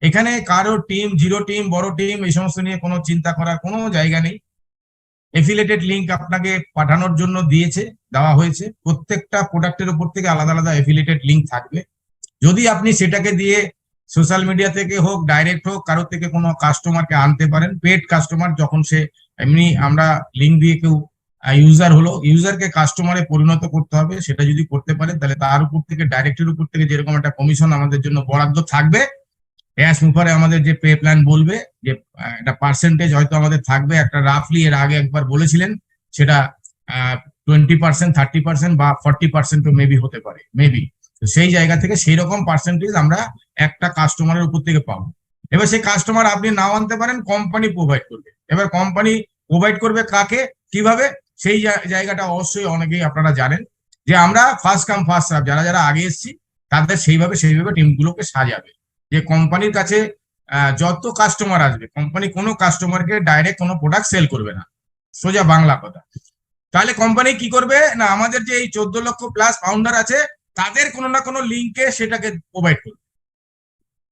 এখানে কারো team, zero team, বড় টিম এই সমস্ত নিয়ে কোনো চিন্তা করার কোনো জায়গা নেই। এফিলিয়েটেড লিঙ্ক আপনাকে পাঠানোর জন্য দেওয়া হয়েছে। প্রত্যেকটা প্রোডাক্টের উপর থেকে আলাদা আলাদা এফিলিয়েটেড লিঙ্ক থাকবে। যদি আপনি সেটাকে দিয়ে সোশ্যাল মিডিয়া থেকে হোক, ডাইরেক্ট হোক, কারোর থেকে কোনো কাস্টমারকে আনতে পারেন। পেড কাস্টমার যখন সে এমনি আমরা লিঙ্ক দিয়ে কেউ ইউজার হলো, ইউজারকে কাস্টমারে পরিণত করতে হবে। সেটা যদি করতে পারেন তাহলে তার উপর থেকে, ডাইরেক্টের উপর থেকে যেরকম একটা কমিশন আমাদের জন্য বরাদ্দ থাকবে, অ্যাস মুপারে আমাদের যে পে প্ল্যান বলবে যে একটা পার্সেন্টেজ হয়তো আমাদের থাকবে, একটা রাফলি এর আগে একবার বলেছিলেন, সেটা 20%, 30% বা 40% মেবি হতে পারে, মেবি। তো সেই জায়গা থেকে সেই রকম পার্সেন্টেজ আমরা একটা কাস্টমারের উপর থেকে পাবো। এবার সেই কাস্টমার আপনি নাও আনতে পারেন, কোম্পানি প্রোভাইড করবে। এবার কোম্পানি প্রোভাইড করবে কাকে, কিভাবে, সেই জায়গাটা অবশ্যই অনেকেই আপনারা জানেন যে আমরা ফার্স্ট কাম ফার্স্ট সার্ভ, যারা যারা আগে এসেছি তাদের সেইভাবে টিমগুলোকে সাজাবে। যে কোম্পানির কাছে যত কাস্টমার আসবে, কোম্পানি কোনো কাস্টমারকে ডাইরেক্ট কোনো প্রোডাক্ট সেল করবে না, সোজা বাংলা কথা। তাহলে কোম্পানি কি করবে না, আমাদের যে এই 14 লক্ষ প্লাস ফাউন্ডার আছে তাদের কোনো না কোনো লিঙ্কে সেটাকে প্রোভাইড করবে।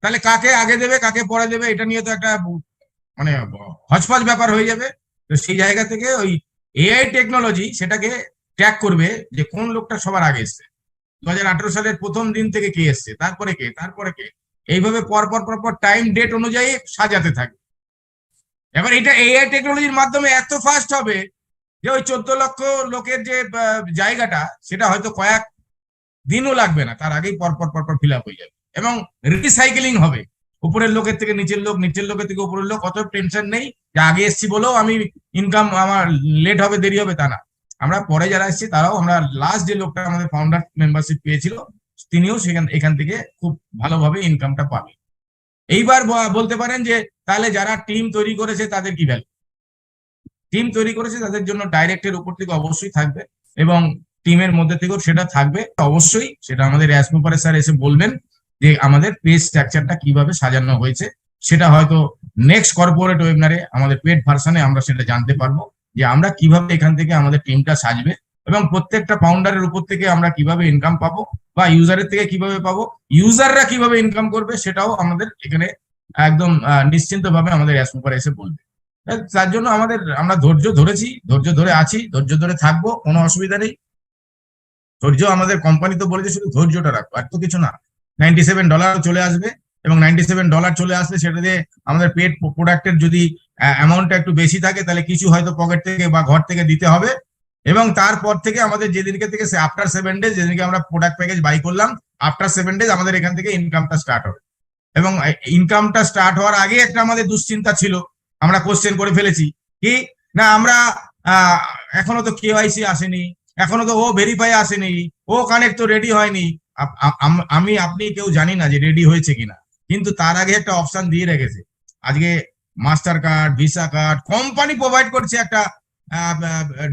তাহলে কাকে আগে দেবে কাকে পরে দেবে এটা নিয়ে তো একটা মানে হজপজ ব্যাপার হয়ে যাবে। তো সেই জায়গা থেকে ওই এআই টেকনোলজি সেটাকে ট্র্যাক করবে যে কোন লোকটা সবার আগে এসছে, 2018 সালের প্রথম দিন থেকে কে এসছে, তারপরে কে, তারপরে কে, এইভাবে পরপর টাইম ডেট অনুযায়ী সাজাতে থাকবে। এবার এটা এআই টেকনোলজির মাধ্যমে এত ফাস্ট হবে যে ওই 14 লক্ষ লোকের যে জায়গাটা সেটা হয়তো কয়েক দিনও লাগবে না, তার আগেই পরপর ফিল আপ হয়ে যাবে এবং রিসাইকেলিং হবে। উপরের লোকের থেকে নিচের লোক, নিচের লোকের থেকে উপরের লোক, অত টেনশন নেই যে আগে এসছি বলেও আমি ইনকাম আমার লেট হবে, দেরি হবে, তা না। আমরা পরে যারা এসেছি তারাও, আমরা লাস্ট যে লোকটা আমাদের ফাউন্ডার মেম্বারশিপ পেয়েছিল তিনিও এখান থেকে খুব ভালোভাবে ইনকামটা পাবে। এইবার বলতে পারেন যে তাহলে যারা টিম তৈরি করেছে তাদের কি ভ্যালু? টিম তৈরি করেছে তাদের জন্য ডাইরেক্টের উপর থেকে অবশ্যই থাকবে এবং টিমের মধ্যে থেকেও সেটা থাকবে অবশ্যই। সেটা আমাদের অ্যাসমুপারে স্যার এসে বলবেন যে আমাদের পে স্ট্রাকচারটা কিভাবে সাজানো হয়েছে। সেটা হয়তো নেক্সট কর্পোরেট ওয়েবিনারে আমাদের পেড ভার্সনে আমরা সেটা জানতে পারবো যে আমরা কিভাবে এখান থেকে আমাদের টিমটা সাজবে এবং প্রত্যেকটা ফাউন্ডারের উপর থেকে আমরা কিভাবে ইনকাম পাবো বা ইউজারের থেকে কিভাবে পাবো, ইউজাররা কিভাবে ইনকাম করবে, সেটাও আমাদের এখানে একদম নিশ্চিন্ত ভাবে আমাদের অ্যাসমুপারে এসে বলবে। তার জন্য আমরা ধৈর্য ধরেছি, ধৈর্য ধরে আছি, ধৈর্য ধরে থাকবো, কোনো অসুবিধা নেই। ধৈর্য আমাদের কোম্পানি তো বলেছে শুধু ধৈর্যটা রাখবো, আর তো কিছু না। $97 চলে আসবে এবং $97 চলে আসলে সেটা দিয়ে আমাদের পেড প্রোডাক্টের যদি অ্যামাউন্টটা একটু বেশি থাকে তাহলে কিছু হয়তো পকেট থেকে বা ঘর থেকে দিতে হবে এবং তারপর থেকে আমাদের যেদিনকে থেকে আফটার 7 ডেজ, যেদিনকে আমরা প্রোডাক্ট প্যাকেজ বাই করলাম, আফটার 7 ডেজ আমাদের এখান থেকে ইনকামটা স্টার্ট হবে। এবং ইনকামটা স্টার্ট হওয়ার আগে একটা আমাদের দুশ্চিন্তা ছিল, আমরা কোশ্চেন করে ফেলেছি কি না, আমরা এখনো তো কেওয়াইসি আসেনি, এখনো তো ও ভেরিফাই আসেনি, ও কানেক্ট তো রেডি হয়নি। আমি আপনি কেউ জানি না যে রেডি হয়েছে কিনা, কিন্তু তার আগে একটা অপশন দিয়ে রেখেছে। আজকে master card, visa card, company provide করছে একটা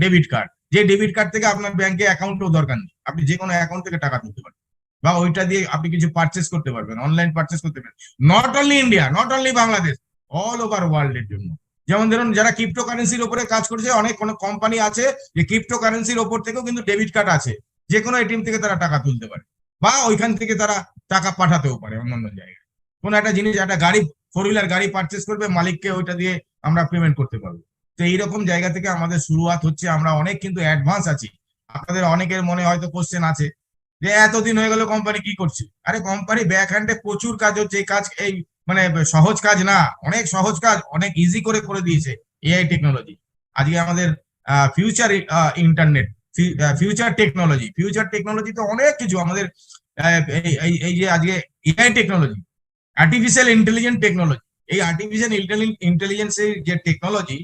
ডেবিট কার্ড, যে ডেবিট কার্ড থেকে আপনার ব্যাংকে অ্যাকাউন্টও দরকার নেই, আপনি যে কোনো অ্যাকাউন্ট থেকে টাকা তুলতে পারেন বা ওইটা দিয়ে আপনি কিছু পারচেস করতে পারবেন, অনলাইন পারচেস করতে পারবেন। Not only India, not only Bangladesh, all over world এর জন্য। যেমন ধরুন যারা ক্রিপ্টোকারেন্সির উপরে কাজ করছে, অনেক কোনো কোম্পানি আছে যে ক্রিপ্টোকারেন্সির ওপর থেকেও কিন্তু ডেবিট কার্ড আছে, যে কোনো এটিএম থেকে তারা টাকা তুলতে পারে বা ওইখান থেকে তারা টাকা পাঠাতেও পারে অন্যান্য জায়গায়। কোনো একটা জিনিস, একটা গাড়ি, 4 হুইলার গাড়ি পারচেস করবে, মালিককে ওইটা দিয়ে আমরা পেমেন্ট করতে পারবো। তো এইরকম জায়গা থেকে আমাদের শুরুয়াত হচ্ছে, আমরা অনেক কিন্তু অ্যাডভান্স আছি। আপনাদের অনেকের মনে হয়তো কোশ্চেন আছে যে এতদিন হয়ে গেল কোম্পানি কি করছে। আরে কোম্পানি ব্যাক হ্যান্ডে প্রচুর কাজ হচ্ছে, এই কাজ এই মানে সহজ কাজ না, অনেক সহজ কাজ, অনেক ইজি করে দিয়েছে এআই টেকনোলজি। আজকে আমাদের ফিউচার ইন্টারনেট, ফিউচার টেকনোলজি তো অনেক কিছু আমাদের এই যে আজকে AI technology, artificial intelligence technology, এই আর্টিফিশিয়াল ইন্টেলিজেন্সের যে টেকনোলজি,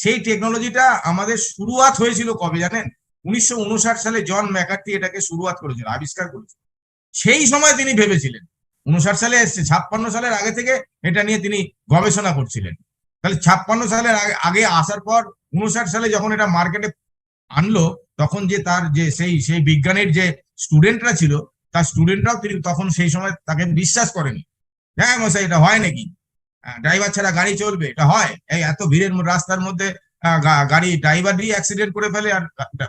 সেই টেকনোলজিটা আমাদের শুরুয়াত হয়েছিল কবে জানেন? 1959 সালে জন ম্যাকার্থি এটাকে শুরুয়াত করেছিল, আবিষ্কার করেছিল। সেই সময় তিনি ভেবেছিলেন, 59 সালে এসছে, 56 সালের আগে থেকে এটা নিয়ে তিনি গবেষণা করছিলেন। তাহলে 56 সালের আগে আসার পর 59 সালে যখন এটা মার্কেটে আনলো, তখন যে তার যে সেই বিজ্ঞানীর যে স্টুডেন্টরা ছিল, তার স্টুডেন্টরাও তিনি তখন সেই সময় তাকে বিশ্বাস করেনি। হ্যাঁ মশাই, এটা হয় নাকি? ড্রাইভার ছাড়া গাড়ি চলবে? এটা হয়? এই এত ভিড়ের রাস্তার মধ্যে গাড়ি ড্রাইভারই অ্যাক্সিডেন্ট করে ফেলে আর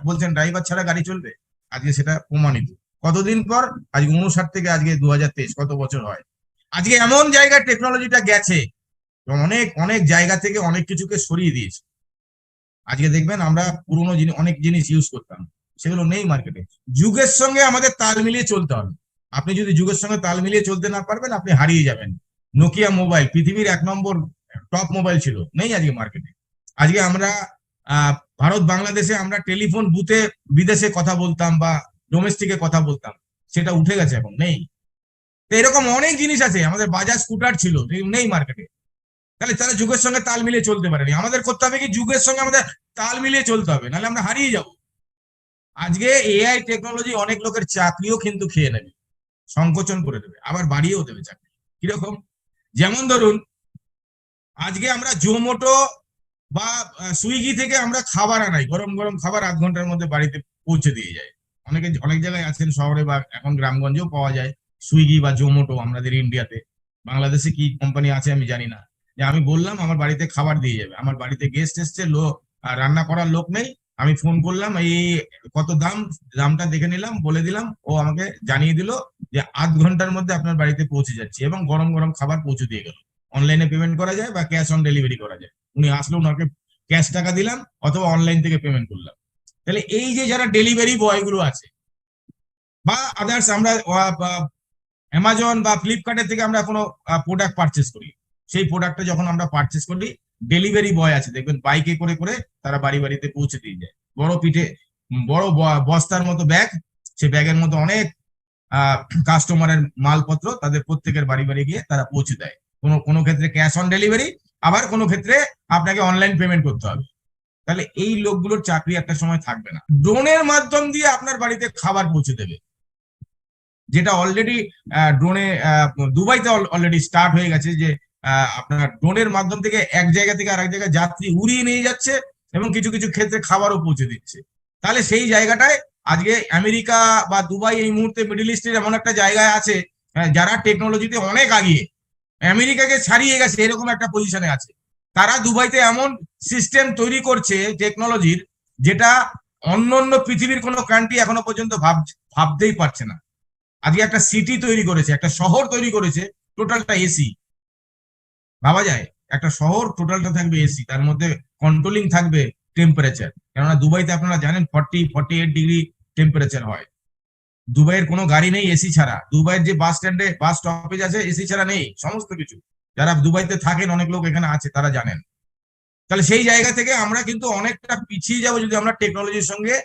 বলছেন ড্রাইভার ছাড়া গাড়ি চলবে? আজকে সেটা প্রমাণিত। কতদিন পর? আজকে 59 থেকে আজকে 2023, কত বছর হয়? আজকে এমন জায়গায় টেকনোলজিটা গেছে, অনেক অনেক জায়গা থেকে অনেক কিছুকে সরিয়ে দিয়েছে। আজকে দেখবেন আমরা পুরোনো জিনিস, অনেক জিনিস ইউজ করতাম, সেগুলো নেই মার্কেটে। যুগের সঙ্গে আমাদের তাল মিলিয়ে চলতে হবে। আপনি যদি যুগের সঙ্গে তাল মিলিয়ে চলতে না পারবেন, আপনি হারিয়ে যাবেন। নোকিয়া মোবাইল পৃথিবীর 1 নম্বর টপ মোবাইল ছিল, নেই আজকে মার্কেটে। আজকে আমরা আহ ভারত বাংলাদেশে আমরা টেলিফোন বুথে বিদেশে কথা বলতাম বা ডোমেস্টিকে কথা বলতাম, সেটা উঠে গেছে, এখন নেই। তো এরকম অনেক জিনিস আছে, আমাদের বাজাজ স্কুটার ছিল, নেই মার্কেটে। তাহলে তারা যুগের সঙ্গে তাল মিলিয়ে চলতে পারেনি। আমাদের করতে হবে কি, যুগের সঙ্গে আমাদের তাল মিলিয়ে চলতে হবে, নাহলে আমরা হারিয়ে যাব। আজকে এআই টেকনোলজি অনেক লোকের চাকরিও কিন্তু খেয়ে নেবে, সংকোচন করে দেবে, আবার বাড়িয়েও দেবে চাকরি। কিরকম? যেমন ধরুন, আজকে আমরা জোম্যাটো বা সুইগি থেকে আমরা খাবার আনাই, গরম গরম খাবার 8 ঘন্টার মধ্যে বাড়িতে পৌঁছে দিয়ে যায়। অনেক জায়গায় আছেন শহরে বা এখন গ্রামগঞ্জেও পাওয়া যায় সুইগি বা জোম্যাটো আমাদের ইন্ডিয়াতে। বাংলাদেশে কি কোম্পানি আছে আমি জানি না। যে আমি বললাম আমার বাড়িতে খাবার দিয়ে যাবে, আমার বাড়িতে গেস্ট এসছে, লোক রান্না করার লোক নেই, আমি ফোন করলাম, এই কত দাম, দামটা দেখে নিলাম, বলে দিলাম, ও আমাকে জানিয়ে দিল যে 8 ঘন্টার মধ্যে আপনার বাড়িতে পৌঁছে যাচ্ছে, এবং গরম গরম খাবার পৌঁছে দিয়ে গেল। অনলাইনে পেমেন্ট করা যায় বা ক্যাশ অন ডেলিভারি করা যায়। উনি আসলো, ওনাকে ক্যাশ টাকা দিলাম অথবা অনলাইন থেকে পেমেন্ট করলাম। তাহলে এই যে যারা ডেলিভারি বয় গুলো আছে বা আদার্স, আমরা অ্যামাজন বা ফ্লিপকার্টের থেকে আমরা কোনো প্রোডাক্ট পারচেস করি, সেই প্রোডাক্টটা যখন আমরা পারচেস করি, ডেলিভারি বয় আছে দেখবেন বাইকে করে করে তারা বাড়ি বাড়িতে পৌঁছে দিয়ে যায়। বড় পিঠে বড় বস্তার মতো ব্যাগ, সেই ব্যাগের মতো অনেক কাস্টমারের মালপত্র, তাদের প্রত্যেকের বাড়ি বাড়ি গিয়ে তারা পৌঁছে দেয়। কোনো কোনো ক্ষেত্রে ক্যাশ অন ডেলিভারি, আবার কোনো ক্ষেত্রে আপনাকে অনলাইন পেমেন্ট করতে হবে। তাহলে এই লোকগুলোর চাকরি একটা সময় থাকবে না। ড্রোনের মাধ্যম দিয়ে আপনার বাড়িতে খাবার পৌঁছে দেবে, যেটা অলরেডি ড্রোনে দুবাইতে অলরেডি স্টার্ট হয়ে গেছে, যে আপনার ড্রোনের মাধ্যম থেকে এক জায়গা থেকে আরেক জায়গায় যাত্রী উড়িয়ে নিয়ে যাচ্ছে এবং কিছু কিছু ক্ষেত্রে খাবারও পৌঁছে দিচ্ছে। তাহলে সেই জায়গাটায় আজকে আমেরিকা বা দুবাই এই মুহূর্তে মিডল ইস্টের এমন একটা জায়গায় আছে যারা টেকনোলজিতে অনেক আগিয়ে, আমেরিকাকে ছাড়িয়ে গেছে, এরকম একটা পজিশনে আছে। তারা দুবাইতে এমন সিস্টেম তৈরি করছে টেকনোলজির, যেটা অন্য অন্য পৃথিবীর কোনো কান্ট্রি এখনো পর্যন্ত ভাবতেই পারছে না। আজকে একটা সিটি তৈরি করেছে, একটা শহর তৈরি করেছে, টোটালটা এসি। ভাবা যায়, একটা শহর টোটালটা থাকবে এসি, তার মধ্যে কন্ট্রোলিং থাকবে টেম্পারেচার। কেননা দুবাইতে আপনারা জানেন 40-48 ডিগ্রি টেম্পারেচার হয়। দুবাইয়ের কোনো গাড়ি নেই এসি ছাড়া, দুবাইয়ের যে বাস স্ট্যান্ডে বাস স্টপেজ আছে এসি ছাড়া নেই, সমস্ত কিছু। যারা দুবাইতে থাকেন, অনেক লোক এখানে আছে, তারা জানেন। তাহলে সেই জায়গা থেকে আমরা কিন্তু অনেকটা পিছিয়ে যাব যদি আমরা টেকনোলজির সঙ্গে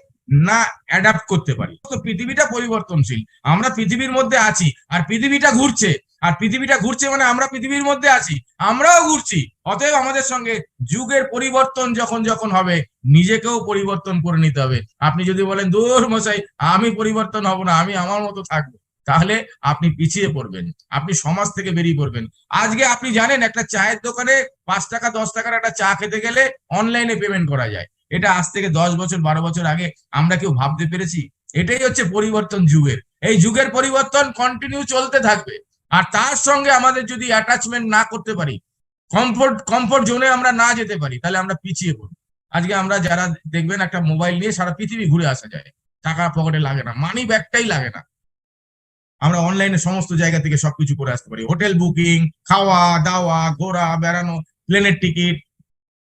না অ্যাডাপ্ট করতে পারি। তো পৃথিবীটা পরিবর্তনশীল, আমরা পৃথিবীর মধ্যে আছি, আর পৃথিবীটা ঘুরছে, আর পৃথিবীটা ঘুরছে মানে আমরা পৃথিবীর মধ্যে আছি, আমরাও ঘুরছি। অতএব আমাদের সঙ্গে যুগের পরিবর্তন যখন যখন হবে, নিজেকেও পরিবর্তন করে নিতে হবে। আপনি যদি বলেন দূর মশাই আমি পরিবর্তন হব না, আমি আমার মতো থাকবো, তাহলে আপনি পিছিয়ে পড়বেন, আপনি সমাজ থেকে বেরিয়ে পড়বেন। আজকে আপনি জানেন একটা চায়ের দোকানে 5 টাকা 10 টাকার একটা চা খেতে গেলে অনলাইনে পেমেন্ট করা যায়। এটা আজ থেকে 10 বছর 12 বছর আগে আমরা কেউ ভাবতে পেরেছি? এটাই হচ্ছে পরিবর্তন যুগের। এই যুগের পরিবর্তন কন্টিনিউ চলতে থাকবে। আর তার সঙ্গে আমাদের যদি অ্যাটাচমেন্ট না করতে পারি, কমফোর্ট জোনে আমরা না যেতে পারি, তাহলে আমরা পিছিয়ে পড়ব। আজকে আমরা যারা দেখবেন একটা মোবাইল নিয়ে সারা পৃথিবী ঘুরে আসা যায়, টাকা পকেটে লাগে না, মানি ব্যাগটাই লাগে না, আমরা অনলাইনে সমস্ত জায়গা থেকে সবকিছু করে আসতে পারি। হোটেল বুকিং, খাওয়া দাওয়া, ঘোরা বেড়ানো, প্লেনের টিকিট,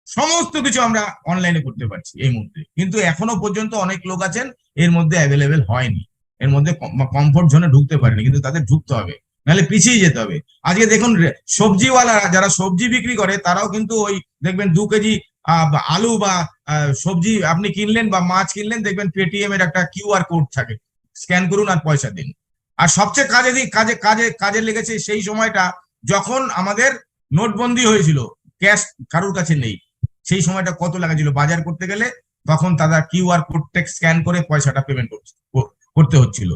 সমস্ত কিছু আমরা অনলাইনে করতে পারছি এই মুহূর্তে। কিন্তু এখনো পর্যন্ত অনেক লোক আছেন এর মধ্যে অ্যাভেলেবেল হয়নি, এর মধ্যে কমফোর্ট জোনে ঢুকতে পারেনি, কিন্তু তাদের ঢুকতে হবে, নাহলে পিছিয়ে যেতে হবে। আজকে দেখুন সবজিওয়ালারা যারা সবজি বিক্রি করে, তারাও কিন্তু ওই দেখবেন 2 কেজি আলু বা সবজি আপনি কিনলেন বা মাছ কিনলেন, দেখবেন পেটিএম এর একটা কিউআর কোড থাকে, স্ক্যান করুন আর পয়সা দিন। আর সবচেয়ে কাজে লেগেছে সেই সময়টা যখন আমাদের নোটবন্দি হয়েছিল, ক্যাশ কারোর কাছে নেই, সেই সময়টা কত লাগেছিল বাজার করতে গেলে, তখন তারা কিউআর কোডটা স্ক্যান করে পয়সাটা পেমেন্ট করতে হচ্ছিল।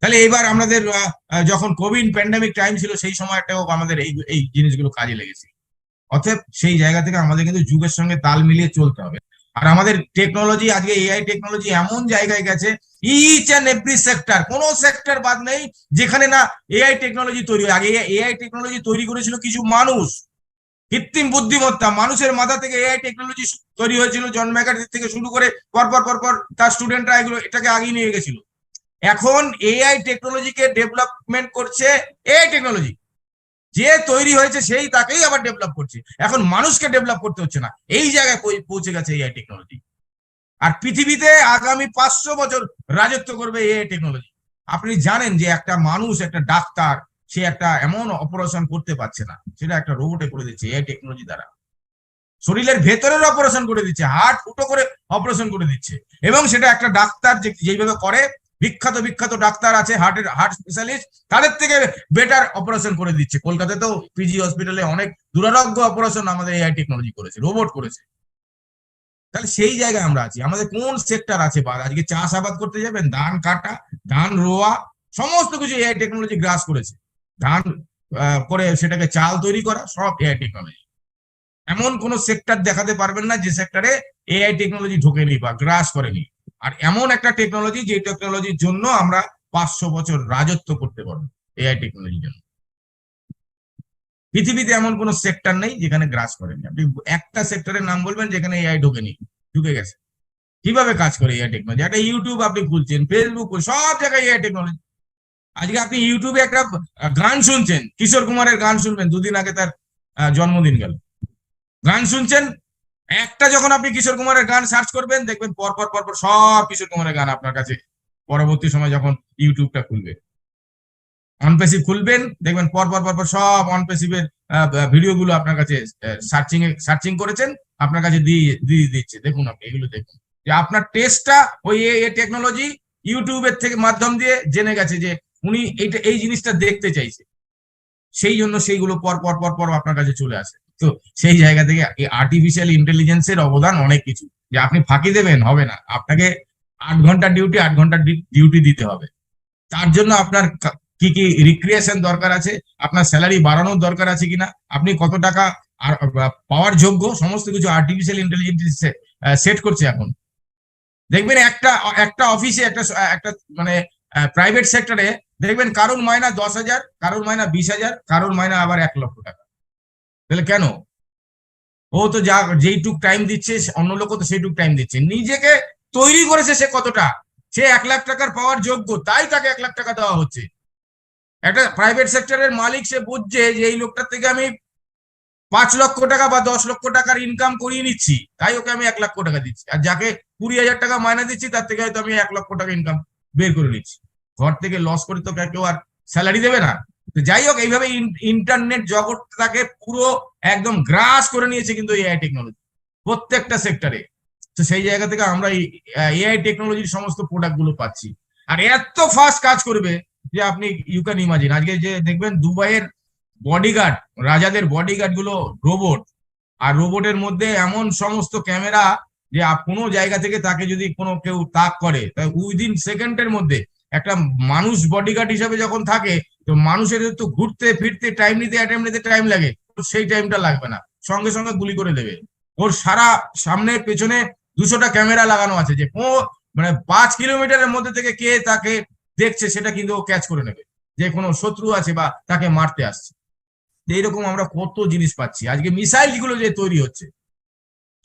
তাহলে এবার আমাদের যখন কোভিড প্যান্ডেমিক টাইম ছিল, সেই সময়টাও আমাদের এই জিনিসগুলো কাজে লেগেছে। অতএব সেই জায়গা থেকে আমাদের কিন্তু যুগের সঙ্গে তাল মিলিয়ে চলতে হবে। আর আমাদের টেকনোলজি, আজকে এআই টেকনোলজি এমন জায়গায় গেছে, ইচ অ্যান্ড এভরি সেক্টর, কোন সেক্টর বাদ নেই যেখানে না এআই টেকনোলজি তৈরি হয়। আগে এআই টেকনোলজি তৈরি করেছিল কিছু মানুষ, কৃত্রিম বুদ্ধিমত্তা, মানুষের মাথা থেকে এআই টেকনোলজি তৈরি হয়েছিল। জন ম্যাকার্থি থেকে শুরু করে পরপর তার স্টুডেন্টরা এটাকে আগিয়ে নিয়ে গেছিল। এখন এআই টেকনোলজিকে ডেভেলপমেন্ট করছে এআই টেকনোলজি। যে তৈরি হয়েছে সেই তাকেই আবার ডেভেলপ করছে, এখন মানুষকে ডেভেলপ করতে হচ্ছে না, এই জায়গায় পৌঁছে গেছে এআই টেকনোলজি। আর পৃথিবীতে আগামী 500 বছর রাজত্ব করবে এআই টেকনোলজি। আপনি জানেন যে একটা মানুষ, একটা ডাক্তার, সে একটা এমন অপারেশন করতে পারছে না, সেটা একটা রোবটে করে দিচ্ছে এআই টেকনোলজি দ্বারা। শরীরের ভেতরের অপারেশন করে দিচ্ছে, হার্ট ফুটো করে অপারেশন করে দিচ্ছে, এবং সেটা একটা ডাক্তার যেইভাবে করে, বিখ্যাত বিখ্যাত ডাক্তার আছে হার্ট স্পেশালিস্ট, তাদের থেকে বেটার অপারেশন করে দিচ্ছে। কলকাতাতেও পিজি হসপিটালে অনেক দুরারোগ্য অপারেশন আমাদের এআই টেকনোলজি করেছে, রোবট করেছে। তাহলে সেই জায়গায় আমরা আছি। আমাদের কোন সেক্টর আছে বাদ? আজকে চাষাবাদ করতে যাবেন, ধান কাটা, ধান রোয়া, সমস্ত কিছু এআই টেকনোলজি গ্রাস করেছে। ধান করে সেটাকে চাল তৈরি করা, সব এআই টেকনোলজি। এমন কোন সেক্টর দেখাতে পারবেন না যে সেক্টরে এআই টেকনোলজি ঢোকেনি বা গ্রাস করেনি। আর এমন একটা টেকনোলজি, যে টেকনোলজির জন্য আমরা 500 বছর রাজত্ব করতে পারবো, এআই টেকনোলজির জন্য। পৃথিবীতে এমন কোন সেক্টর নেই যেখানে গ্রাস করেনি। আপনি একটা সেক্টরের নাম বলবেন যেখানে এআই ঢোকেনি, ঢুকে গেছে। কিভাবে কাজ করে এআই টেকনোলজি? একটা ইউটিউব আপনি খুলছেন, ফেসবুক, সব জায়গায় এআই টেকনোলজি। আজকে আপনি ইউটিউবে একটা গান শুনছেন, কিশোর কুমারের গান শুনবেন, দুদিন আগে তার জন্মদিন গেল, গান শুনছেন, একটা যখন আপনি কিশোর কুমারের গান সার্চ করবেন, দেখবেন পরপর পরপর সব কিশোর কুমারের গান আপনার কাছে। পরবর্তী সময় যখন ইউটিউবটা খুলবে, অনপেসিভ খুলবেন, দেখবেন পরপর পরপর সব অনপেসিভের ভিডিওগুলো আপনার কাছে সার্চিং করেছেন, আপনার কাছে দিয়ে দিচ্ছে। দেখুন, আপনি এগুলো দেখুন যে আপনার টেস্টটা ওই টেকনোলজি ইউটিউবের থেকে মাধ্যম দিয়ে জেনে গেছে যে উনি এই জিনিসটা দেখতে চাইছে, সেই জন্য সেইগুলো পর পর পর পর আপনার কাছে চলে আসে। তো সেই জায়গা থেকে আর্টিফিশিয়াল ইন্টেলিজেন্সের অবদান অনেক কিছু। যে আপনি ফাঁকি দেবেন হবে না, আপনাকে 8 ঘন্টার ডিউটি 8 ঘন্টার ডিউটি দিতে হবে। তার জন্য আপনার কি কি রিক্রিয়েশন দরকার আছে, আপনার স্যালারি বাড়ানোর দরকার আছে কিনা, আপনি কত টাকা আর পাওয়ার যোগ্য, সমস্ত কিছু আর্টিফিশিয়াল ইন্টেলিজেন্স সেট করছে এখন। দেখবেন একটা একটা অফিসে, একটা মানে প্রাইভেট সেক্টরে দেখবেন কারোর মাইনা 10,000, কারোর মাইনা 20,000, কারোর মাইনা আবার 1,00,000 টাকা। তাহলে কেন? ও তো যেইটুক টাইম দিচ্ছে, অন্য লোক তো সেইটুক টাইম দিচ্ছে। নিজেকে তৈরি করেছে সে কতটা, সে 1,00,000 টাকার পাওয়ার যোগ্য, তাই তাকে 1,00,000 টাকা দেওয়া হচ্ছে। একটা প্রাইভেট সেক্টরের মালিক সে বুঝছে যে এই লোকটার থেকে আমি 5 লক্ষ টাকা বা 10 লক্ষ টাকার ইনকাম করিয়ে নিচ্ছি, তাই ওকে আমি 1,00,000 টাকা দিচ্ছি। আর যাকে 20,000 টাকা মাইনে দিচ্ছি, তার থেকে হয়তো আমি 1,00,000 টাকা ইনকাম বের করে নিচ্ছি। ঘর থেকে লস করে তো কেউ আর স্যালারি দেবে না। তো যাই হোক, এইভাবে ইন্টারনেট জগৎটাকে পুরো একদম গ্রাস করে নিয়েছে কিন্তু এআই টেকনোলজি প্রত্যেকটা সেক্টরে। তো সেই জায়গা থেকে আমরা এআই টেকনোলজির সমস্ত প্রোডাক্ট গুলো পাচ্ছি। আর এত ফাস্ট কাজ করবে যে আপনি ইউ ক্যান ইমাজিন। আজকে যে দেখবেন দুবাইয়ের বডিগার্ড, রাজাদের বডিগার্ড গুলো রোবট, আর রোবটের মধ্যে এমন সমস্ত ক্যামেরা যে কোনো জায়গা থেকে তাকে যদি কোনো কেউ তাক করে, তাই উইদিন সেকেন্ডের মধ্যে একটা মানুষ বডিগার্ড হিসাবে যখন থাকে, তো মানুষের তো ঘুরতে ফিরতে টাইম নিতে টাইম লাগে, সেই টাইমটা লাগবে না, সঙ্গে সঙ্গে গুলি করে দেবে। ওর সারা সামনে পেছনে 200টা ক্যামেরা লাগানো আছে, যে মানে 5 কিলোমিটারের মধ্যে থেকে কে তাকে দেখছে সেটা কিন্তু ও ক্যাচ করে নেবে, যে কোনো শত্রু আছে বা তাকে মারতে আসছে। এইরকম আমরা কত জিনিস পাচ্ছি। আজকে মিসাইল গুলো যে তৈরি হচ্ছে,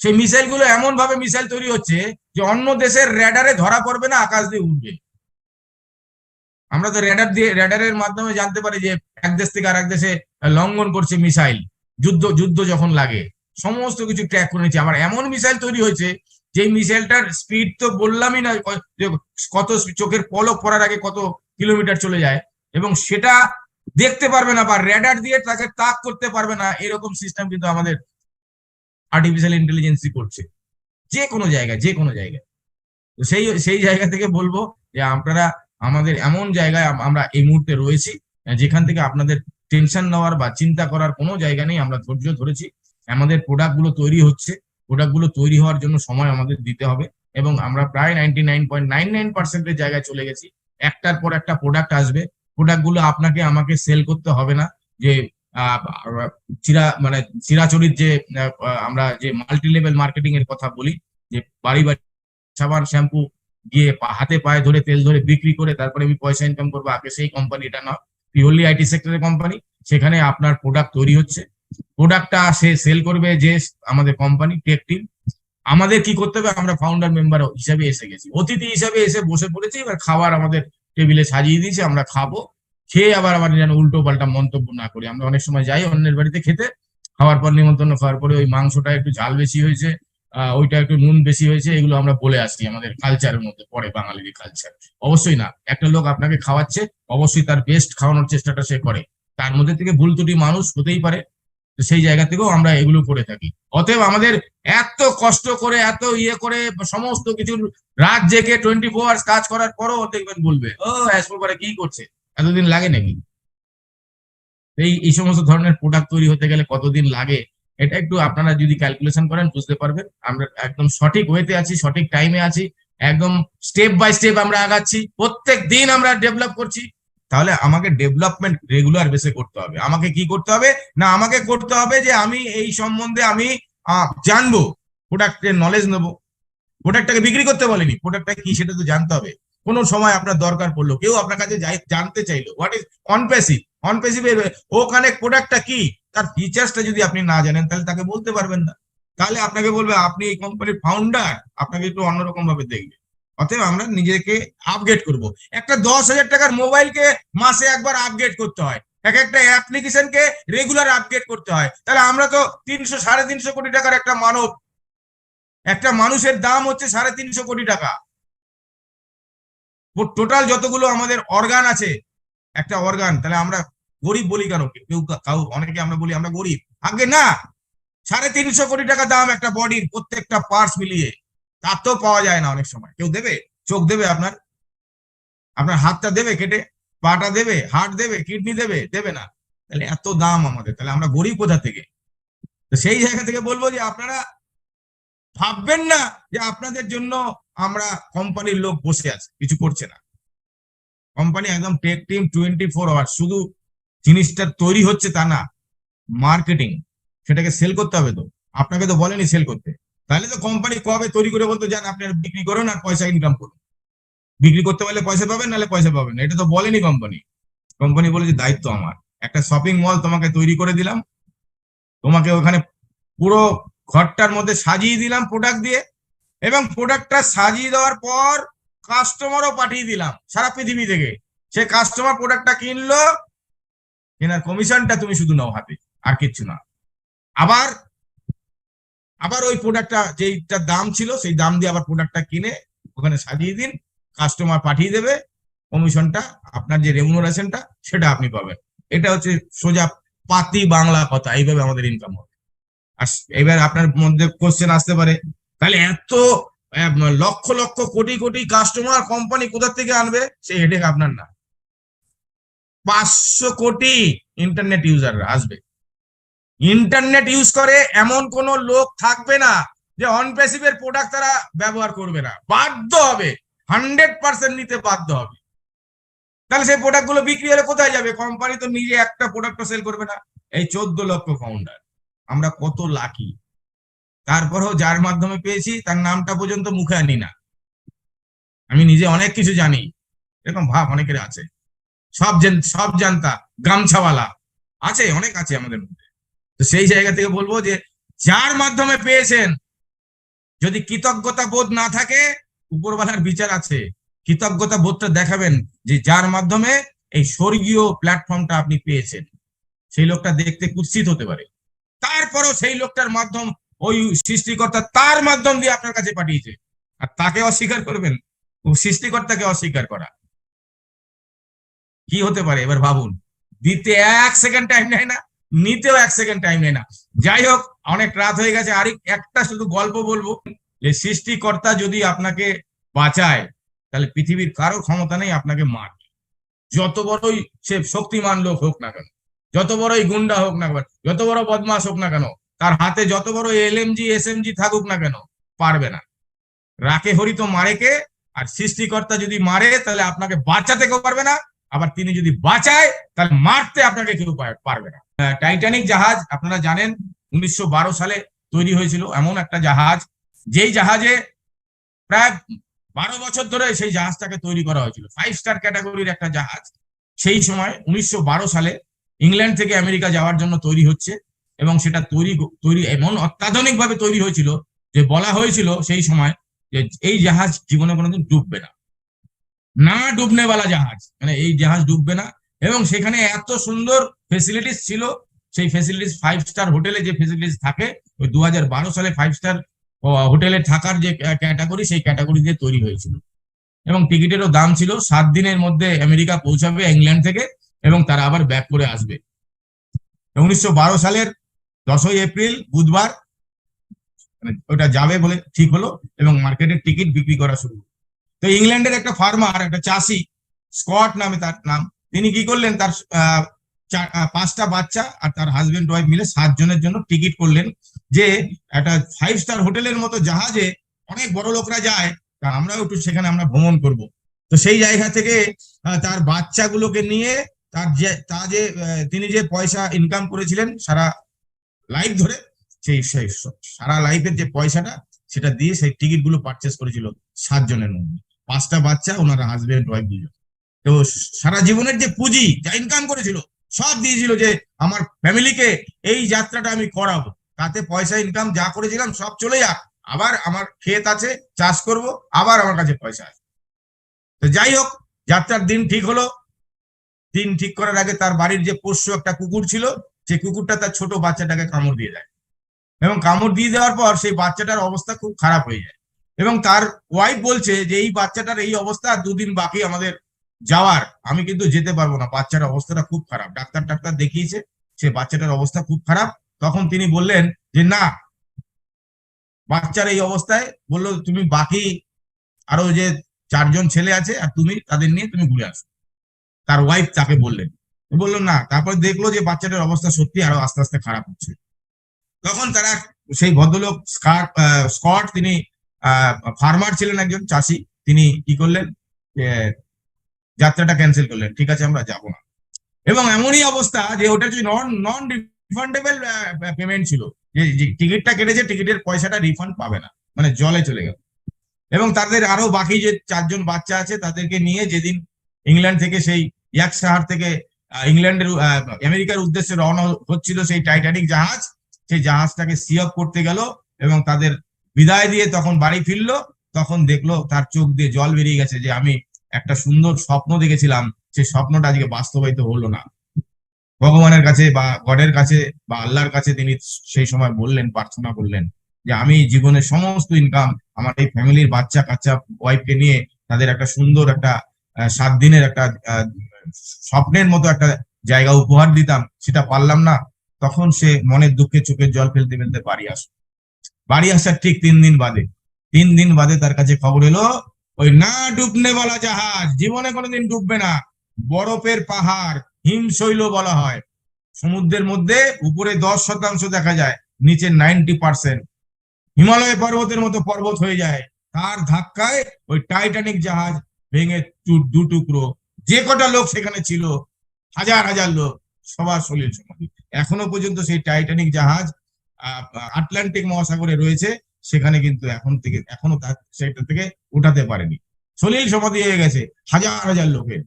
সেই মিসাইল গুলো এমন ভাবে মিসাইল তৈরি হচ্ছে যে অন্য দেশের র্যাডারে ধরা পড়বে না, আকাশ দিয়ে উঠবে। আমরা তো র্যাডারের মাধ্যমে জানতে পারি যে এক দেশ থেকে আরেক দেশে লঙ্ঘন করছে মিসাইল, যুদ্ধ যখন লাগে সমস্ত কিছু ট্র্যাক করে নিচ্ছে। আবার এমন মিসাইল তৈরি হয়েছে যে মিসাইলটার স্পিড তো বললামই না, কত চোখের পলক পড়ার আগে কত কিলোমিটার চলে যায়, এবং সেটা দেখতে পারবে না বা র্যাডার দিয়ে তাকে তাক করতে পারবে না। এরকম সিস্টেম কিন্তু আমাদের আর্টিফিশিয়াল ইন্টেলিজেন্সই করছে যে কোনো জায়গায়। তো সেই জায়গা থেকে বলবো যে আপনারা আমাদের এমন জায়গায় আমরা এই মুহূর্তে রয়েছি, যেখান থেকে আপনাদের টেনশন নেওয়ার বা চিন্তা করার কোনো জায়গা নেই। আমরা ধৈর্য ধরেছি, আমাদের প্রোডাক্ট গুলো তৈরি হচ্ছে, প্রোডাক্ট গুলো তৈরি হওয়ার জন্য সময় আমাদের দিতে হবে, এবং আমরা প্রায় 99.99% জায়গায় চলে গেছি। একটার পর একটা প্রোডাক্ট আসবে, প্রোডাক্ট গুলো আপনাকে আমাকে সেল করতে হবে না। যে চিরাচরিত যে আমরা যে মাল্টি লেভেল মার্কেটিং এর কথা বলি, যে বাড়ি সাবান শ্যাম্পু গিয়ে হাতে পায়ে ধরে তেল ধরে বিক্রি করে তারপরে আমি পয়সা ইনকাম করবো, আগে সেই কোম্পানিটা না, পিওরলি আইটি সেক্টরের কোম্পানি। সেখানে আপনার প্রোডাক্ট তৈরি হচ্ছে, প্রোডাক্টটা সে সেল করবে যে আমাদের কোম্পানি টেক টিম। আমাদের কি করতে হবে, আমরা ফাউন্ডার মেম্বার হিসাবে এসে গেছি, অতিথি হিসাবে এসে বসে পড়েছি। এবার খাবার আমাদের টেবিলে সাজিয়ে দিয়েছে, আমরা খাবো, খেয়ে আবার আবার যেন উল্টো পাল্টা মন্তব্য না করি। আমরা অনেক সময় যাই অন্যের বাড়িতে খেতে, খাওয়ার পর নিমন্ত্রণ খাওয়ার পরে ওই মাংসটা একটু ঝাল বেশি হয়েছে, ওইটা একটু নুন বেশি হয়েছে, এগুলো আমরা বলে আসছি, আমাদের কালচারের মধ্যে পড়ে, বাঙালির কালচার। অবশ্যই না, একটা লোক আপনাকে খাওয়াচ্ছে, অবশ্যই তার বেস্ট খাওয়ানোর চেষ্টাটা সে করে, তার মধ্যে থেকে ভুল ত্রুটি মানুষ হতেই পারে, তো সেই জায়গা থেকেও আমরা এগুলো করে থাকি। অতএব আমাদের এত কষ্ট করে, এত ইয়ে করে, সমস্ত কিছু রাত জেগে 24 আওয়ার্স কাজ করার পরও দেখবেন বলবে, ও অ্যাসপো করে কি করছে, এতদিন লাগে নাকি? এই সমস্ত ধরনের প্রোডাক্ট তৈরি হতে গেলে কতদিন লাগে, এটা একটু আপনারা যদি ক্যালকুলেশন করেন বুঝতে পারবেন। আমরা একদম সঠিক ওয়েতে আছি, সঠিক টাইমে আছি, একদম স্টেপ বাই স্টেপ আমরা আগাচ্ছি, প্রত্যেক দিন আমরা ডেভেলপ করছি। তাহলে আমাকে ডেভেলপমেন্ট রেগুলার বেসে করতে হবে। আমাকে কি করতে হবে না, আমাকে করতে হবে যে আমি এই সম্বন্ধে আমি জানবো, প্রোডাক্টের নলেজ নেবো। প্রোডাক্টটাকে বিক্রি করতে বলেনি, প্রোডাক্টটা কি সেটা তো জানতে হবে। কোনো সময় আপনার দরকার পড়লো, কেউ আপনার কাছে জানতে চাইলো হোয়াট ইজ অনপ্যাসিভ, ওখানে প্রোডাক্টটা কি, তার ফিচার্সটা যদি আপনি না জানেন তাহলে তাকে বলতে পারবেন না। তাহলে আপনাকে বলবে আপনি এই কোম্পানির ফাউন্ডার, আপনাকে একটু অন্যরকম ভাবে দেখবে। অতএব আমরা নিজেকে আপগ্রেড করব। একটা 10,000 টাকার মোবাইলকে মাসে একবার আপগ্রেড করতে হয়, এক একটা অ্যাপ্লিকেশনকে রেগুলার আপগ্রেড করতে হয়। তাহলে আমরা তো 300-350 কোটি টাকার একটা মানব, একটা মানুষের দাম হচ্ছে 350 কোটি টাকা। টোটাল যতগুলো আমাদের অর্গান আছে, একটা অর্গান, তাহলে আমরা গরিব বলি কেন? কেউ অনেকে আমরা বলি আমরা গরিব, আগে না। 350 কোটি টাকা দাম একটা বডির, প্রত্যেকটা পার্টস মিলিয়ে। তা তো পাওয়া যায় না অনেক সময়। কেউ দেবে? চোখ দেবে আপনার? আপনার হাতটা দেবে কেটে? পাটা দেবে? হার্ট দেবে? কিডনি দেবে? দেবে না। তাহলে এত দাম আমাদের, তাহলে আমরা গরিব কোথা থেকে? তো সেই জায়গা থেকে বলবো যে আপনারা ভাববেন না যে আপনাদের জন্য আমরা কোম্পানির লোক বসে আছে কিছু করছে না। কোম্পানি একদম টেক টিম 24 আওয়ার, শুধু জিনিসটা তৈরি হচ্ছে তা না, মার্কেটিং, সেটাকে সেল করতে হবে। তো আপনাকে তো বলেনি সেল করতে, তাহলে তো কোম্পানি কবে তৈরি করে বলতো যান আপনার বিক্রি করুন আর পয়সা ইনকাম করুন। বিক্রি করতে পারলে পয়সা পাবেন, নাহলে পয়সা পাবেন না, এটা তো বলেনি কোম্পানি। কোম্পানি বলে যে দায়িত্ব আমার, একটা শপিং মল তোমাকে তৈরি করে দিলাম, তোমাকে ওখানে পুরো ঘরটার মধ্যে সাজিয়ে দিলাম প্রোডাক্ট দিয়ে, এবং প্রোডাক্টটা সাজিয়ে দেওয়ার পর কাস্টমারও পাঠিয়ে দিলাম সারা পৃথিবী থেকে। সে কাস্টমার প্রোডাক্টটা কিনলো, কেনার কমিশনটা তুমি শুধু নাও হাতে, আর কিচ্ছু না। আবার আবার ওই প্রোডাক্টটা যেইটার দাম ছিল সেই দাম দিয়ে আবার প্রোডাক্টটা কিনে ওখানে সাজিয়ে দিন, কাস্টমার পাঠিয়ে দেবে, কমিশনটা, আপনার যে রেমুনারেশনটা সেটা আপনি পাবেন। এটা হচ্ছে সোজা পাতি বাংলা কথা, এইভাবে আমাদের ইনকাম হবে। আর এবার আপনার মধ্যে কোশ্চেন আসতে পারে, তাহলে এত লক্ষ লক্ষ কোটি কোটি কাস্টমার কোম্পানি কোথা থেকে আনবে? সেই হেডেক আপনার না। 500 কোটি ইন্টারনেট ইউজাররা আসবে। ইন্টারনেট ইউজ করে এমন কোন লোক থাকবে না যে অনপ্যাসিভের প্রোডাক্ট তারা ব্যবহার করবে না, বাধ্য হবে, 100% নিতে বাধ্য হবে। তাহলে সেই প্রোডাক্ট গুলো বিক্রি হলে কোথায় যাবে? কোম্পানি তো নিজে একটা প্রোডাক্ট সেল করবে না। এই 14 লক্ষ ফাউন্ডার, আমরা কত লাকি। তারপরেও যার মাধ্যমে পেয়েছি তার নামটা পর্যন্ত মুখে আনি না। আমি নিজে অনেক কিছু জানি, এরকম ভাব অনেকের আছে, সব জানতা গামছাওয়ালা আছে, অনেক আছে আমাদের মধ্যে। তো সেই জায়গা থেকে বলবো যে যার মাধ্যমে পেয়েছেন, যদি কৃতজ্ঞতা বোধ না থাকে, উপরওয়ালার বিচার আছে। কৃতজ্ঞতা বোধটা দেখাবেন যে যার মাধ্যমে এই স্বর্গীয় প্ল্যাটফর্মটা আপনি পেয়েছেন, সেই লোকটা দেখতে কুৎসিত হতে পারে, তারপরও সেই লোকটার মাধ্যম ওই সৃষ্টিকর্তা তার মাধ্যম দিয়ে আপনার কাছে পাঠিয়েছে, আর তাকে অস্বীকার করবেন? সৃষ্টিকর্তাকে অস্বীকার করা কি হতে পারে? এবার ভাবুন, দিতে 1 সেকেন্ড টাইম নেয় না, নিতেও 1 সেকেন্ড টাইম নেয় না। যাই হোক, অনেক রাত হয়ে গেছে, আর একটা শুধু গল্প বলবো যে সৃষ্টিকর্তা যদি আপনাকে বাঁচায়, তাহলে পৃথিবীর কারো ক্ষমতা নেই আপনাকে মারবে। যত বড়ই সে শক্তিমান লোক হোক না কেন, যত বড়ই গুন্ডা হোক না কেন, যত বড় বদমাস হোক না কেন, তার হাতে যত বড় এলএমজি এসএমজি থাকুক না কেন, পারবে না। রাকে হরি তো মারে কে? আর সৃষ্টিকর্তা যদি মারে তাহলে আপনাকে বাঁচাতে কেউ পারবে না, আবার তিনি যদি বাঁচায় তাহলে মারতে আপনাকে কেউ পারবে না। টাইটানিক জাহাজ আপনারা জানেন 1912 সালে তৈরি হয়েছিল। এমন একটা জাহাজ, যেই জাহাজে প্রায় 12 বছর ধরে সেই জাহাজটাকে তৈরি করা হয়েছিল, 5 স্টার ক্যাটাগরির একটা জাহাজ। সেই সময় 1912 সালে ইংল্যান্ড থেকে আমেরিকা যাওয়ার জন্য তৈরি হচ্ছে, এবং সেটা তৈরি এমন অত্যাধুনিক ভাবে তৈরি হয়েছিল যে বলা হয়েছিল সেই সময় যে এই জাহাজ জীবনে কোনোদিন ডুববে না, না ডুবনেওয়ালা জাহাজ, মানে এই জাহাজ ডুববে না। এবং সেখানে এত সুন্দর ফেসিলিটিস ছিল, সেই ফেসিলিটিস 5 স্টার হোটেলে যে ফেসিলিটিস থাকে ওই 2012 সালে 5 স্টার হোটেলে থাকার যে ক্যাটাগরি, সেই ক্যাটাগরি দিয়ে তৈরি হয়েছিল। এবং টিকিটেরও দাম ছিল 7 দিনের মধ্যে আমেরিকা পৌঁছাবে ইংল্যান্ড থেকে, এবং তারা আবার ব্যাক করে আসবে। 1912 সালের 10ই এপ্রিল বুধবার ওটা যাবে বলে ঠিক হলো, এবং মার্কেটের টিকিট বিক্রি করা শুরু। তো ইংল্যান্ডের একটা ফার্মার, একটা চাষি, স্কট নামে তার নাম, তিনি কি করলেন, তার 5টা বাচ্চা আর তার হাজবেন্ড ওয়াইফ মিলে 7 জনের জন্য টিকিট করলেন যে একটা 5 স্টার হোটেলের মতো জাহাজে অনেক বড় লোকরা যায়, তা আমরাও একটু সেখানে আমরা ভ্রমণ করব। তো সেই জায়গা থেকে তার বাচ্চাগুলোকে নিয়ে তিনি যে পয়সা ইনকাম করেছিলেন সারা লাইফ ধরে, সেই সারা লাইফের যে পয়সাটা সেটা দিয়ে সেই টিকিট গুলো পারচেস করেছিল 7 জনের মধ্যে, 5টা বাচ্চা, ওনারা হাজবেন্ড ওয়াইফ দুজন। তো সারা জীবনের যে পুঁজি যা ইনকাম করেছিল সব দিয়েছিল যে আমার ফ্যামিলিকে এই যাত্রাটা আমি করাবো, তাতে পয়সা ইনকাম যা করেছিলাম সব চলে যাক, আবার আমার ক্ষেত আছে, চাষ করব, আবার আমার কাছে পয়সা আছে। তো যাই হোক, যাত্রার দিন ঠিক হলো। দিন ঠিক করার আগে তার বাড়ির যে পোষ্য একটা কুকুর ছিল, সেই কুকুরটা তার ছোট বাচ্চাটাকে কামড় দিয়ে দেয়, এবং কামড় দিয়ে দেওয়ার পর সেই বাচ্চাটার অবস্থা খুব খারাপ হয়ে যায়। এবং তার ওয়াইফ বলছে যে এই বাচ্চাটার এই অবস্থা, 2 দিন বাকি আমাদের যাওয়ার, আমি কিন্তু যেতে পারবো না, বাচ্চার অবস্থাটা খুব খারাপ, ডাক্তার দেখিয়েছে, সে বাচ্চাটার অবস্থা খুব খারাপ। তখন তিনি বললেন যে না, বাচ্চার এই অবস্থায়, বললো তুমি বাকি আরো যে 4 জন ছেলে আছে আর তুমি, তাদের নিয়ে তুমি ঘুরে আসো। তার ওয়াইফ তাকে বললো না। তারপর দেখলো যে বাচ্চাটার অবস্থা সত্যি আরো আস্তে আস্তে খারাপ হচ্ছে। তখন তারা, সেই ভদ্রলোক স্কট, তিনি ফার্মার ছিলেন, একজন চাষি, তিনি কি করলেন, যাত্রাটা ক্যান্সেল করলেন, ঠিক আছে আমরা যাবো না। এবং এমনই অবস্থা যে ওটা যে নন রিফান্ডেবল পেমেন্ট ছিল, যে টিকিটটা কেটেছে, টিকিটের পয়সাটা রিফান্ড পাবে না, মানে জলে চলে গেল। এবং তাদের আরো বাকি যে 4 জন বাচ্চা আছে তাদেরকে নিয়ে যেদিন ইংল্যান্ড থেকে, সেই ইয়াক শহর থেকে ইংল্যান্ডের আমেরিকার উদ্দেশ্যে রওনা হচ্ছিল সেই টাইটানিক জাহাজ, সেই জাহাজটাকে সি অফ করতে গেল, এবং তাদের বিদায় দিয়ে তখন বাড়ি ফিরলো। তখন দেখলো তার চোখ দিয়ে জল বেরিয়ে গেছে, যে আমি একটা সুন্দর স্বপ্ন দেখেছিলাম, সেই স্বপ্নটা আজকে বাস্তবায়িত হলো না। ভগবানের কাছে বা গডের কাছে বা আল্লাহর কাছে তিনি সেই সময় বললেন, প্রার্থনা করলেন যে আমি জীবনের সমস্ত ইনকাম আমার এই ফ্যামিলির বাচ্চা কাচ্চা ওয়াইফকে নিয়ে তাদের একটা সুন্দর একটা 7 দিনের একটা স্বপ্নের মতো একটা জায়গা উপহার দিতাম, সেটা পারলাম না। তখন সে মনের দুঃখে চোখের জল ফেলতে ফেলতে বাড়ি আসার ঠিক 3 দিন বাদে তার কাছে খবর এলো, ওই না ডুবনে বলা জাহাজ জীবনে কোনোদিন ডুববে না, বরফের পাহাড়, হিমশৈল বলা হয়, সমুদ্রের মধ্যে উপরে 10% দেখা যায়, নিচে 90%, হিমালয় পর্বতের মতো পর্বত হয়ে যায়। তার ধাক্কায় ওই টাইটানিক জাহাজ ভেঙে 2 টুকরো। যে কটা লোক সেখানে ছিল, হাজার হাজার লোক, সবার সলিল সমাধি। এখনো পর্যন্ত সেই টাইটানিক জাহাজ আটলান্টিক মহাসাগরে রয়েছে, সেখানে কিন্তু এখনো সেটা থেকে উঠাতে পারেনি, সলিল সমাধি হয়ে গেছে হাজার হাজার লোকের।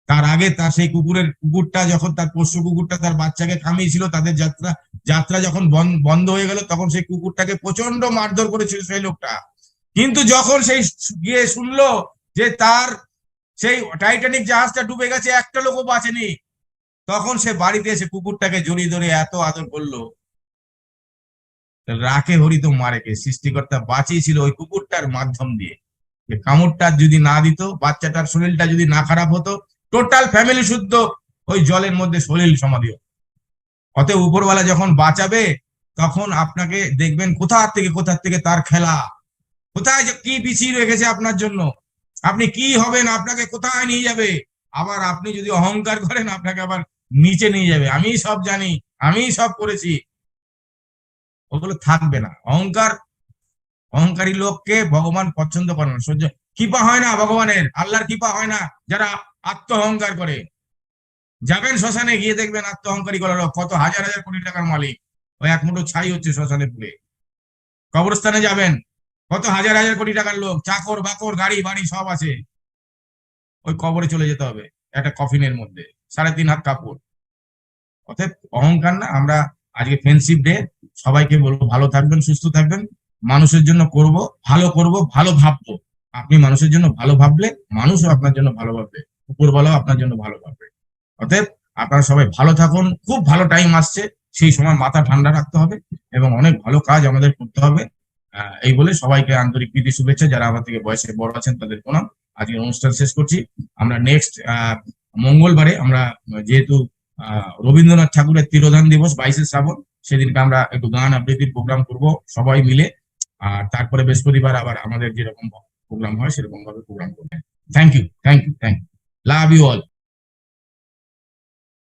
তার আগে তার সেই কুকুরটা যখন, তার পোষ্য কুকুরটা তার বাচ্চাকে কামিয়েছিল, তাদের যাত্রা যখন বন্ধ হয়ে গেল, তখন সেই কুকুরটাকে প্রচন্ড মারধর করেছিল সেই লোকটা। কিন্তু যখন সেই গিয়ে শুনলো যে তার সেই টাইটানিক জাহাজটা ডুবে গেছে, একটা লোকও বাঁচেনি, তখন সে বাড়িতে এসে কুকুরটাকে জড়িয়ে ধরে এত আদর করলো। রাখে হরি তো মারেকে, সৃষ্টিকর্তা বাঁচিয়েছিল ওই কুকুরটার মাধ্যম দিয়ে। কামড়টা যদি না দিত, বাচ্চাটার শরীরটা যদি না খারাপ হতো, টোটাল ফ্যামিলি শুদ্ধ ওই জলের মধ্যে সলিল সমাধি। অতএব উপরওয়ালা যখন বাঁচাবে, তখন আপনাকে দেখবেন কোথা থেকে তার খেলা, কোথায় কি পিছিয়ে রেখেছে আপনার জন্য, আপনি কি হবেন, আপনাকে কোথায় নিয়ে যাবে। আবার আপনি যদি অহংকার করেন, আপনাকে আবার নিচে নিয়ে যাবে, আমি সব জানি, আমি সব করেছি, ওগুলো থাকবে না। অহংকারী লোককে ভগবান পছন্দ করে না, সহ্য কৃপা হয় না ভগবানের, আল্লাহর কৃপা হয় না যারা আত্ম অহংকার করে। যাবেন শ্মশানে, গিয়ে দেখবেন আত্ম অহংকারী করার কত হাজার হাজার কোটি টাকার মালিক, ওই এক মুঠো ছাই হচ্ছে শ্মশানে পুড়ে। কবরস্থানে যাবেন, কত হাজার হাজার কোটি টাকার লোক, চাকর বাকর, গাড়ি বাড়ি সব আছে, ওই কবরে চলে যেতে হবে একটা কফিনের মধ্যে, 3.5 হাত কাপড়। অতএব অহংকার না। আমরা আজকে ফ্রেন্ডশিপ ডে, সবাইকে বলবো ভালো থাকবেন, সুস্থ থাকবেন, মানুষের জন্য ভালো ভাববো। আপনি মানুষের জন্য ভালো ভাবলে, মানুষও আপনার জন্য ভালো ভাববে, উপরওয়ালাও আপনার জন্য ভালো ভাববে। অতএব আপনারা সবাই ভালো থাকুন, খুব ভালো টাইম আসছে, সেই সময় মাথা ঠান্ডা রাখতে হবে এবং অনেক ভালো কাজ আমাদের করতে হবে। এই বলে সবাইকে আন্তরিক প্রীতি শুভেচ্ছা, যারা আমার থেকে বয়সে বড় আছেন তাদের প্রণাম। আজকের অনুষ্ঠান শেষ করছি। আমরা নেক্সট মঙ্গলবারে আমরা যেহেতু রবীন্দ্রনাথ ঠাকুরের তিরোধান দিবস 22শে শ্রাবণ, সেদিনকে আমরা একটু গান আবৃত্তির প্রোগ্রাম করব সবাই মিলে। আর তারপরে বৃহস্পতিবার আবার আমাদের যেরকম প্রোগ্রাম হয় সেরকম ভাবে প্রোগ্রাম করবেন। Thank you, thank you, thank you, love you all.